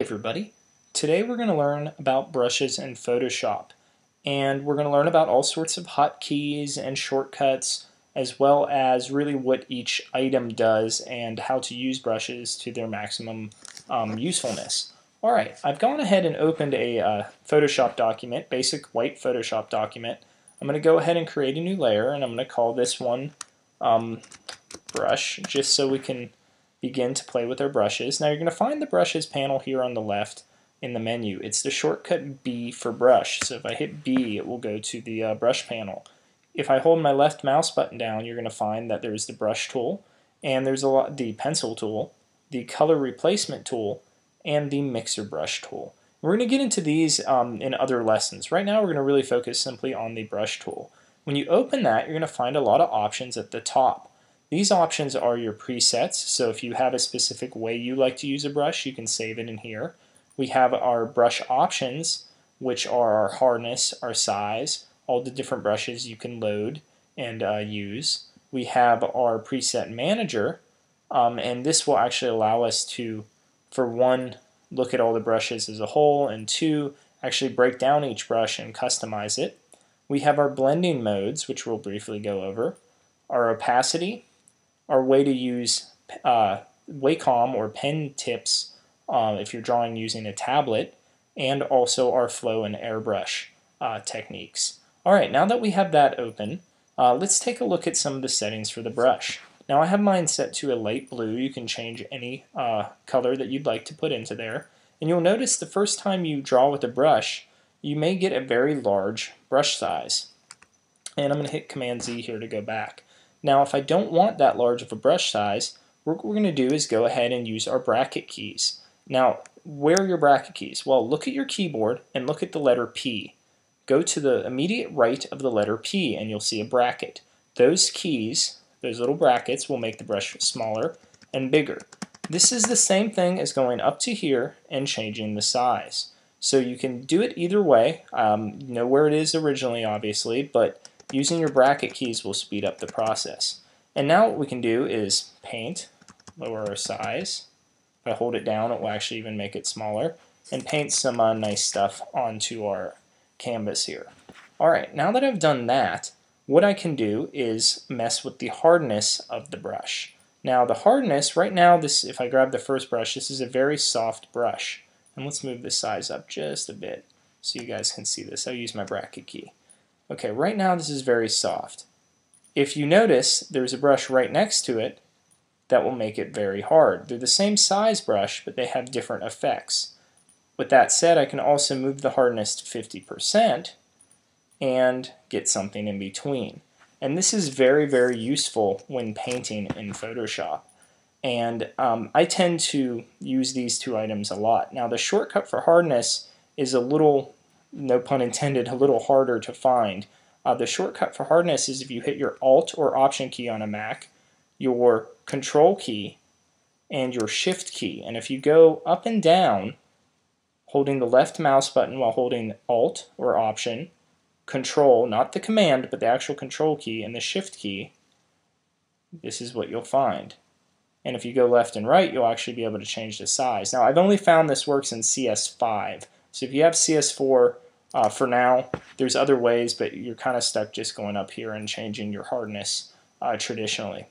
Everybody. Today we're going to learn about brushes in Photoshop, and we're going to learn about all sorts of hotkeys and shortcuts, as well as really what each item does and how to use brushes to their maximum usefulness. Alright, I've gone ahead and opened a Photoshop document, basic white Photoshop document. I'm going to go ahead and create a new layer, and I'm going to call this one brush, just so we can begin to play with our brushes. Now you're going to find the brushes panel here on the left in the menu. It's the shortcut B for brush. So if I hit B, it will go to the brush panel. If I hold my left mouse button down, you're going to find that there's the brush tool, and there's the pencil tool, the color replacement tool, and the mixer brush tool. We're going to get into these in other lessons. Right now we're going to really focus simply on the brush tool. When you open that, you're going to find a lot of options at the top. These options are your presets, so if you have a specific way you like to use a brush, you can save it in here. We have our brush options, which are our hardness, our size, all the different brushes you can load and use. We have our preset manager, and this will actually allow us to, for one, look at all the brushes as a whole, and two, actually break down each brush and customize it. We have our blending modes, which we'll briefly go over, our opacity, our way to use Wacom or pen tips if you're drawing using a tablet, and also our flow and airbrush techniques. Alright, now that we have that open, let's take a look at some of the settings for the brush. Now I have mine set to a light blue. You can change any color that you'd like to put into there. And you'll notice the first time you draw with a brush, you may get a very large brush size. And I'm going to hit Command Z here to go back. Now if I don't want that large of a brush size, what we're going to do is go ahead and use our bracket keys. Now, where are your bracket keys? Well, look at your keyboard and look at the letter P. Go to the immediate right of the letter P and you'll see a bracket. Those keys, those little brackets, will make the brush smaller and bigger. This is the same thing as going up to here and changing the size. So you can do it either way. You know where it is originally, obviously, but using your bracket keys will speed up the process. And now what we can do is paint, lower our size. If I hold it down, it will actually even make it smaller, and paint some nice stuff onto our canvas here. Alright, now that I've done that, what I can do is mess with the hardness of the brush. Now the hardness, right now, if I grab the first brush, this is a very soft brush. And let's move the size up just a bit so you guys can see this. I'll use my bracket key. Okay, right now this is very soft. If you notice, there's a brush right next to it that will make it very hard. They're the same size brush, but they have different effects. With that said, I can also move the hardness to 50% and get something in between. And this is very, very useful when painting in Photoshop. And I tend to use these two items a lot. Now the shortcut for hardness is a little, no pun intended, a little harder to find. The shortcut for hardness is if you hit your Alt or Option key on a Mac, your Control key, and your Shift key. And if you go up and down, holding the left mouse button while holding Alt or Option, Control, not the command, but the actual Control key, and the Shift key, this is what you'll find. And if you go left and right, you'll actually be able to change the size. Now I've only found this works in CS5. So if you have CS4, for now, there's other ways, but you're kind of stuck just going up here and changing your hardness traditionally.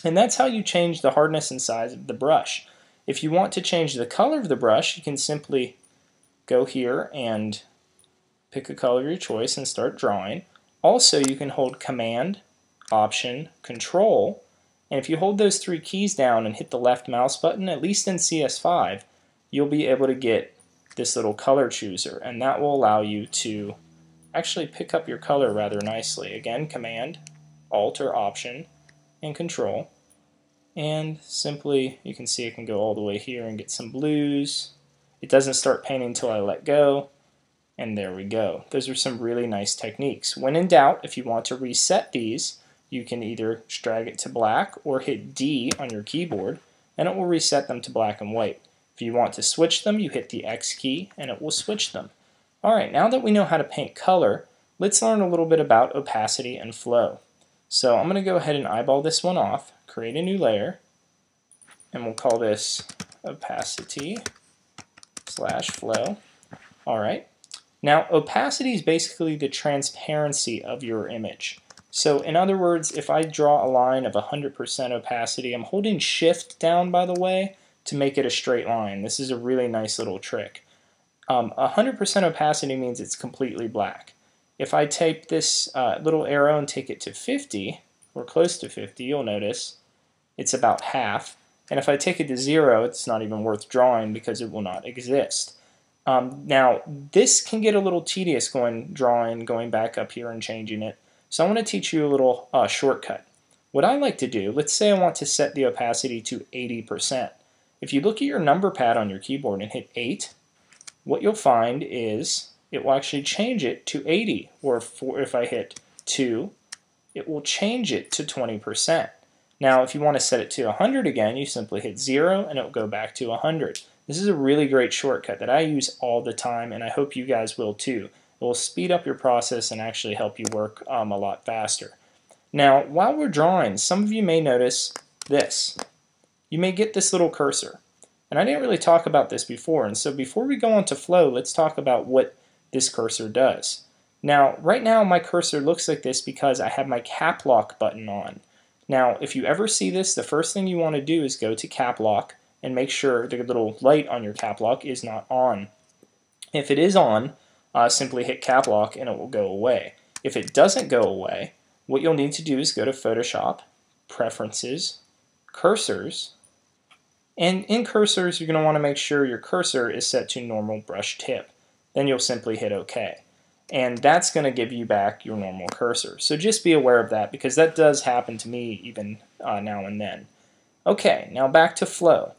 And that's how you change the hardness and size of the brush. If you want to change the color of the brush, you can simply go here and pick a color of your choice and start drawing. Also, you can hold Command, Option, Control, and if you hold those three keys down and hit the left mouse button, at least in CS5, you'll be able to get this little color chooser, and that will allow you to actually pick up your color rather nicely. Again, Command, Alt or Option, and Control, and simply you can see it can go all the way here and get some blues. It doesn't start painting until I let go, and there we go. Those are some really nice techniques. When in doubt, if you want to reset these, you can either drag it to black or hit D on your keyboard, and it will reset them to black and white. If you want to switch them, you hit the X key and it will switch them. Alright, now that we know how to paint color, let's learn a little bit about opacity and flow. So I'm going to go ahead and eyeball this one off, create a new layer, and we'll call this Opacity /flow. All right. Now, opacity is basically the transparency of your image. So in other words, if I draw a line of 100% opacity, I'm holding shift down, by the way, to make it a straight line. This is a really nice little trick. 100% opacity means it's completely black. If I take this little arrow and take it to 50, or close to 50, you'll notice it's about half. And if I take it to 0, it's not even worth drawing because it will not exist. Now, this can get a little tedious going back up here and changing it. So I want to teach you a little shortcut. What I like to do, let's say I want to set the opacity to 80%. If you look at your number pad on your keyboard and hit 8, what you'll find is it will actually change it to 80. Or if I hit 2, it will change it to 20%. Now, if you want to set it to 100 again, you simply hit 0 and it will go back to 100. This is a really great shortcut that I use all the time, and I hope you guys will too. It will speed up your process and actually help you work a lot faster. Now, while we're drawing, some of you may notice this. You may get this little cursor. And I didn't really talk about this before, and so before we go on to flow, let's talk about what this cursor does. Now, right now my cursor looks like this because I have my cap lock button on. Now, if you ever see this, the first thing you want to do is go to cap lock and make sure the little light on your cap lock is not on. If it is on, simply hit cap lock and it will go away. If it doesn't go away, what you'll need to do is go to Photoshop, Preferences, Cursors, and in Cursors you're going to want to make sure your cursor is set to normal brush tip. Then you'll simply hit OK. And that's going to give you back your normal cursor. So just be aware of that because that does happen to me even now and then. Okay, now back to flow.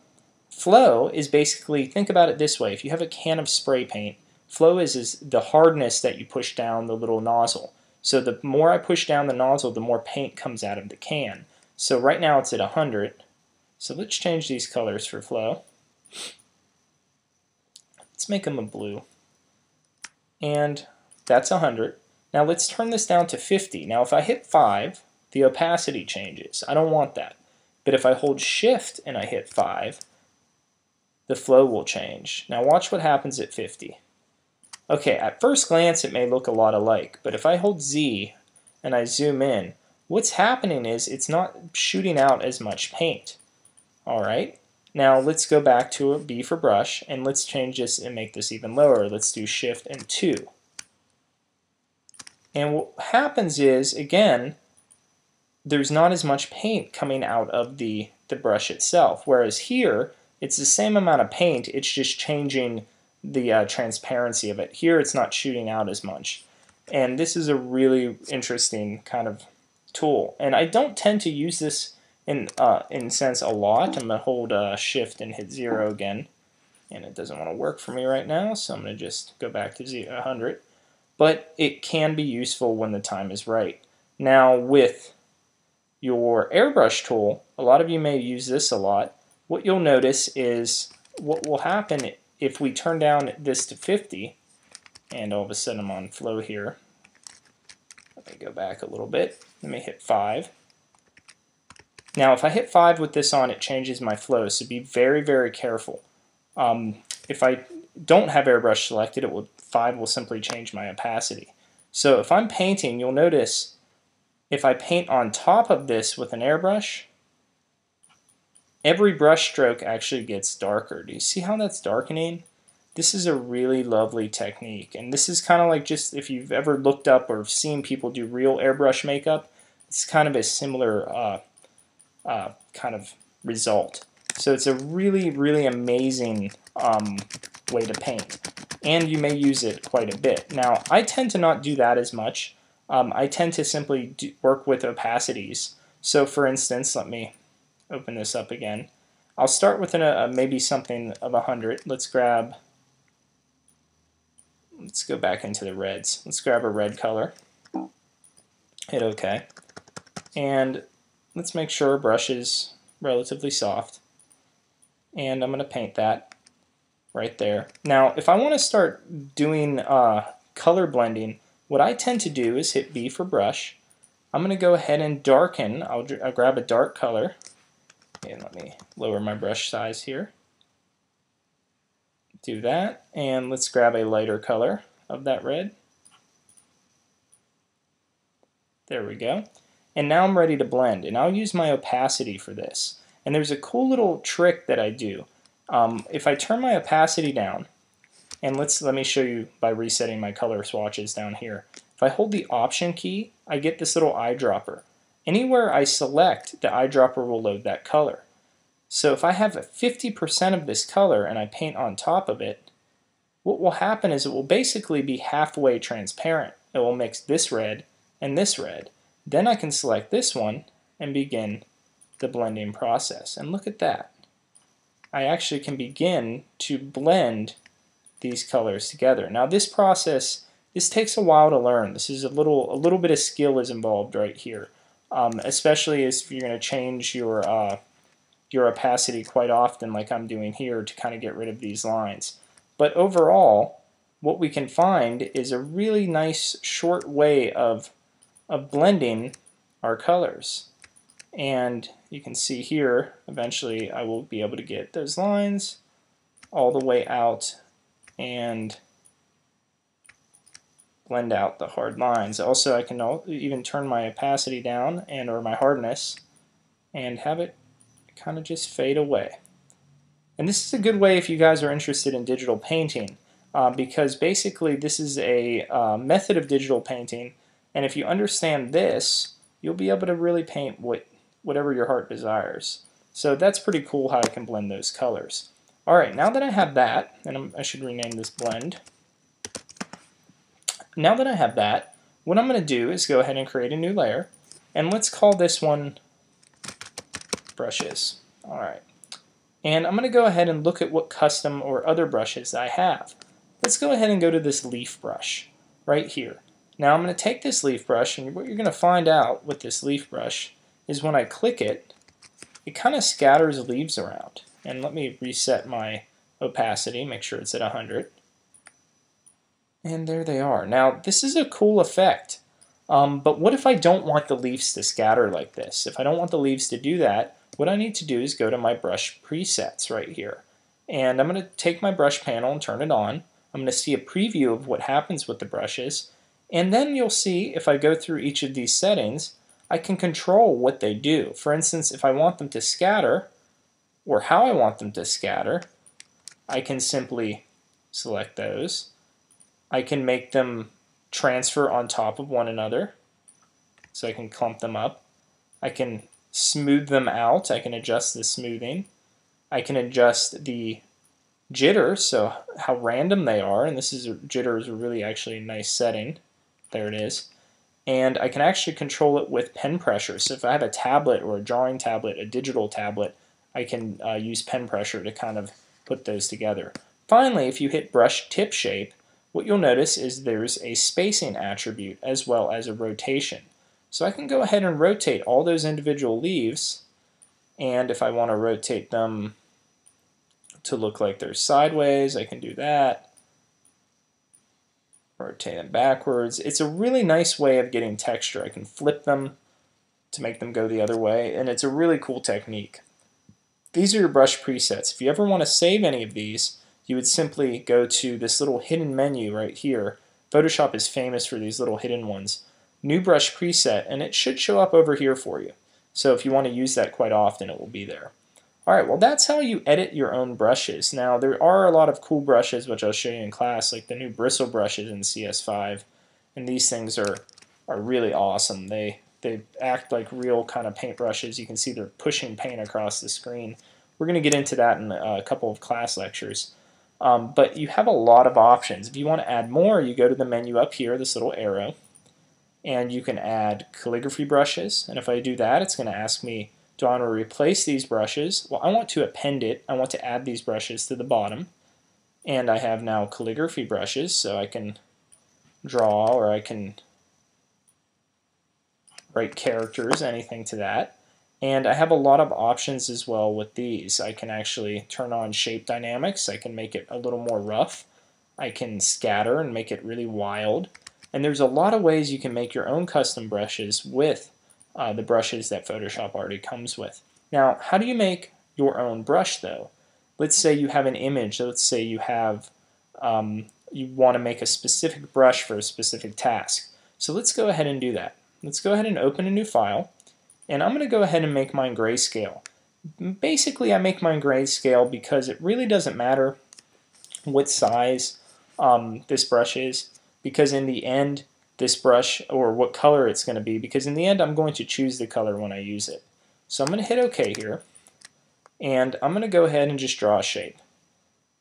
Flow is basically, think about it this way, if you have a can of spray paint, flow is the hardness that you push down the little nozzle. So the more I push down the nozzle, the more paint comes out of the can. So right now it's at 100. So let's change these colors for flow. Let's make them a blue. And that's 100. Now let's turn this down to 50. Now if I hit 5, the opacity changes. I don't want that. But if I hold shift and I hit 5, the flow will change. Now watch what happens at 50. Okay, at first glance it may look a lot alike, but if I hold Z and I zoom in, what's happening is it's not shooting out as much paint. Alright, now let's go back to a B for brush and let's change this and make this even lower. Let's do shift and 2. And what happens is, again, there's not as much paint coming out of the brush itself, whereas here it's the same amount of paint, it's just changing the transparency of it. Here it's not shooting out as much. And this is a really interesting kind of tool. And I don't tend to use this in sense a lot. I'm going to hold shift and hit 0 again. And it doesn't want to work for me right now, so I'm going to just go back to 100. But it can be useful when the time is right. Now with your airbrush tool, a lot of you may use this a lot. What you'll notice is what will happen if we turn down this to 50, and all of a sudden I'm on flow here. Let me go back a little bit. Let me hit 5. Now if I hit 5 with this on, it changes my flow, so be very, very careful. If I don't have airbrush selected, 5 will simply change my opacity. So if I'm painting, you'll notice if I paint on top of this with an airbrush, every brush stroke actually gets darker. Do you see how that's darkening? This is a really lovely technique, and this is kind of like just if you've ever looked up or seen people do real airbrush makeup, it's kind of a similar kind of result. So it's a really, really amazing way to paint, and you may use it quite a bit. Now, I tend to not do that as much. I tend to simply work with opacities. So for instance, let me open this up again. I'll start with maybe something of 100. Let's go back into the reds. Let's grab a red color. Hit OK. And let's make sure our brush is relatively soft. And I'm going to paint that right there. Now, if I want to start doing color blending, what I tend to do is hit B for brush. I'm going to go ahead and darken. I'll grab a dark color. And let me lower my brush size here. Do that, and let's grab a lighter color of that red. There we go. And now I'm ready to blend, and I'll use my opacity for this. And there's a cool little trick that I do. If I turn my opacity down, and let me show you by resetting my color swatches down here. If I hold the Option key, I get this little eyedropper. Anywhere I select, the eyedropper will load that color. So if I have 50% of this color and I paint on top of it, what will happen is it will basically be halfway transparent. It will mix this red and this red. Then I can select this one and begin the blending process. And look at that. I actually can begin to blend these colors together. Now this process, this takes a while to learn. This is a little bit of skill is involved right here, especially if you're going to change your opacity quite often, like I'm doing here, to kind of get rid of these lines. But overall, what we can find is a really nice short way of blending our colors. And you can see here, eventually I will be able to get those lines all the way out and blend out the hard lines. Also, I can even turn my opacity down or my hardness and have it kind of just fade away. And this is a good way if you guys are interested in digital painting, because basically this is a method of digital painting, and if you understand this, you'll be able to really paint whatever your heart desires. So that's pretty cool how I can blend those colors. Alright, now that I have that, and I should rename this blend. Now that I have that, what I'm going to do is go ahead and create a new layer, and let's call this one Brushes. Alright, and I'm going to go ahead and look at what custom or other brushes I have. Let's go ahead and go to this leaf brush right here. Now I'm going to take this leaf brush, and what you're going to find out with this leaf brush is when I click it, it kind of scatters leaves around. And let me reset my opacity, make sure it's at 100. And there they are. Now this is a cool effect, but what if I don't want the leaves to scatter like this? If I don't want the leaves to do that, what I need to do is go to my brush presets right here. And I'm going to take my brush panel and turn it on. I'm going to see a preview of what happens with the brushes. And then you'll see if I go through each of these settings, I can control what they do. For instance, if I want them to scatter, or how I want them to scatter, I can simply select those. I can make them transfer on top of one another, so I can clump them up. I can smooth them out. I can adjust the smoothing. I can adjust the jitter, so how random they are, and jitter is a really actually nice setting. There it is. And I can actually control it with pen pressure. So if I have a tablet or a drawing tablet, a digital tablet, I can use pen pressure to kind of put those together. Finally, if you hit brush tip shape, what you'll notice is there's a spacing attribute as well as a rotation. So I can go ahead and rotate all those individual leaves, and if I want to rotate them to look like they're sideways, I can do that. Rotate them backwards. It's a really nice way of getting texture. I can flip them to make them go the other way, and it's a really cool technique. These are your brush presets. If you ever want to save any of these, you would simply go to this little hidden menu right here. Photoshop is famous for these little hidden ones. New brush preset, and it should show up over here for you. So if you want to use that quite often, it will be there. Alright, well that's how you edit your own brushes. Now there are a lot of cool brushes which I'll show you in class, like the new bristle brushes in CS5, and these things are really awesome. They act like real kind of paint brushes. You can see they're pushing paint across the screen. We're going to get into that in a couple of class lectures. But you have a lot of options. If you want to add more, you go to the menu up here, this little arrow, and you can add calligraphy brushes. And if I do that, it's going to ask me, do I want to replace these brushes? Well, I want to append it. I want to add these brushes to the bottom. And I have now calligraphy brushes, so I can draw or I can write characters, anything to that. And I have a lot of options as well with these. I can actually turn on shape dynamics. I can make it a little more rough. I can scatter and make it really wild. And there's a lot of ways you can make your own custom brushes with the brushes that Photoshop already comes with. Now, how do you make your own brush though? let's say you have an image, let's say you have you want to make a specific brush for a specific task. So let's go ahead and do that. Let's go ahead and open a new file, and I'm going to go ahead and make mine grayscale. Basically, I make mine grayscale because it really doesn't matter what size this brush is, because in the end, this brush, or what color it's going to be, because in the end I'm going to choose the color when I use it. So I'm going to hit OK here, and I'm going to go ahead and just draw a shape.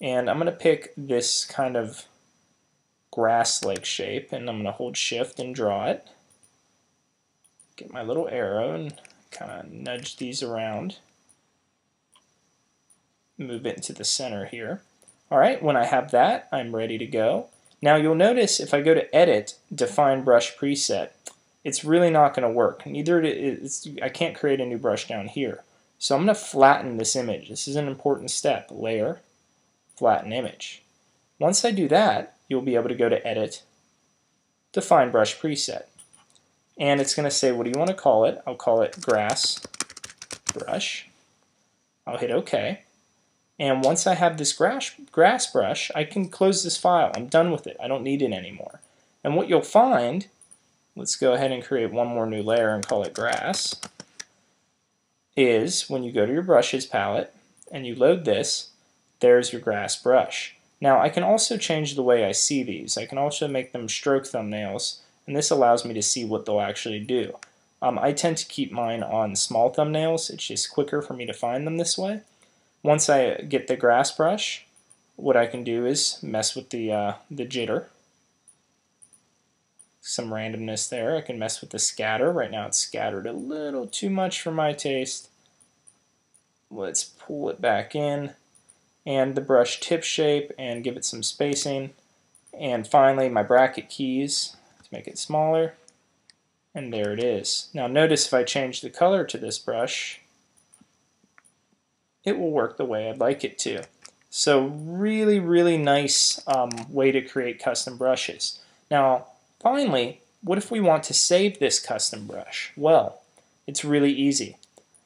And I'm going to pick this kind of grass-like shape, and I'm going to hold shift and draw it. Get my little arrow and kind of nudge these around. Move it into the center here. Alright, when I have that, I'm ready to go. Now you'll notice if I go to Edit, Define Brush Preset, it's really not going to work. I can't create a new brush down here. So I'm going to flatten this image. This is an important step. Layer, Flatten Image. Once I do that, you'll be able to go to Edit, Define Brush Preset. And it's going to say, what do you want to call it? I'll call it Grass Brush. I'll hit OK. And once I have this grass brush, I can close this file. I'm done with it. I don't need it anymore. And what you'll find, let's go ahead and create one more new layer and call it grass, is when you go to your brushes palette and you load this, there's your grass brush. Now I can also change the way I see these. I can also make them stroke thumbnails, and this allows me to see what they'll actually do. I tend to keep mine on small thumbnails. It's just quicker for me to find them this way. Once I get the grass brush, what I can do is mess with the jitter. Some randomness there. I can mess with the scatter. Right now it's scattered a little too much for my taste. Let's pull it back in. And the brush tip shape and give it some spacing. And finally my bracket keys to make it smaller. And there it is. Now notice if I change the color to this brush, it will work the way I'd like it to. So really, really nice way to create custom brushes. Now, finally, what if we want to save this custom brush? Well, it's really easy.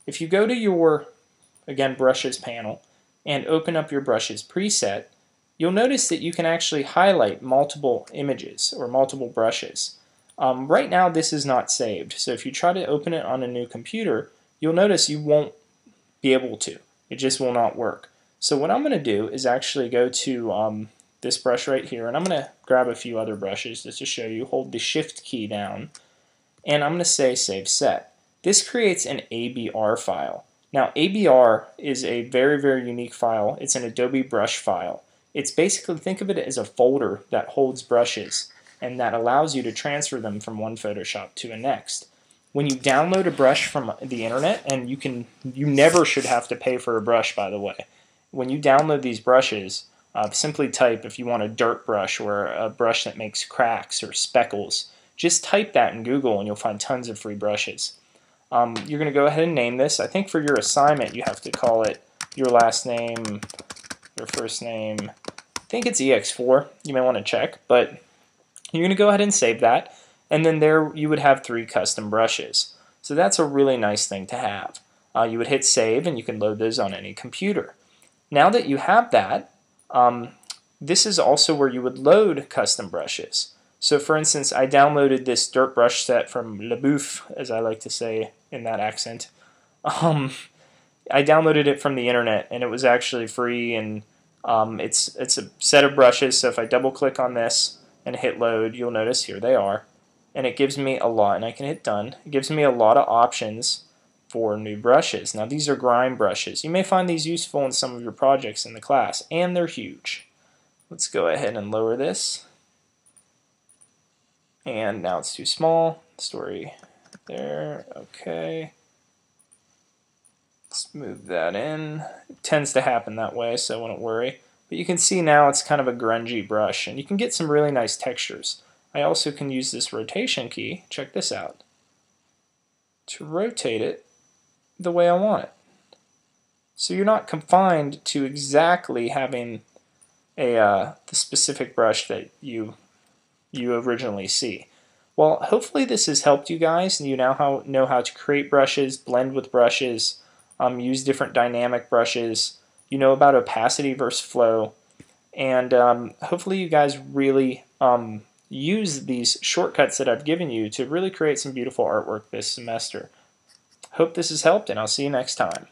If you go to your, again, brushes panel and open up your brushes preset, you'll notice that you can actually highlight multiple images or multiple brushes. Right now, this is not saved. So if you try to open it on a new computer, you'll notice you won't be able to. It just will not work. So what I'm going to do is actually go to this brush right here, and I'm going to grab a few other brushes just to show you. Hold the Shift key down, and I'm going to say Save Set. This creates an ABR file. Now ABR is a very, very unique file. It's an Adobe brush file. It's basically, think of it as a folder that holds brushes and that allows you to transfer them from one Photoshop to the next. When you download a brush from the internet, and you never should have to pay for a brush, by the way. When you download these brushes, simply type, if you want a dirt brush or a brush that makes cracks or speckles, just type that in Google and you'll find tons of free brushes. You're going to go ahead and name this. I think for your assignment you have to call it your last name, your first name. I think it's EX4. You may want to check, but you're going to go ahead and save that. And then there you would have 3 custom brushes. So that's a really nice thing to have. You would hit save and you can load those on any computer. Now that you have that, this is also where you would load custom brushes. So for instance, I downloaded this dirt brush set from Le Bouffe, as I like to say in that accent. I downloaded it from the internet and it was actually free, and it's a set of brushes. So if I double click on this and hit load, you'll notice here they are. And it gives me a lot, and I can hit done. It gives me a lot of options for new brushes. Now these are grime brushes. You may find these useful in some of your projects in the class, and they're huge. Let's go ahead and lower this. And now it's too small. Story there. Okay. Let's move that in. It tends to happen that way, so I wouldn't worry. But you can see now it's kind of a grungy brush, and you can get some really nice textures. I also can use this rotation key, check this out, to rotate it the way I want it. So you're not confined to exactly having the specific brush that you originally see. Well, hopefully this has helped you guys, and you now know how to create brushes, blend with brushes, use different dynamic brushes, you know about opacity versus flow, and hopefully you guys really use these shortcuts that I've given you to really create some beautiful artwork this semester. Hope this has helped, and I'll see you next time.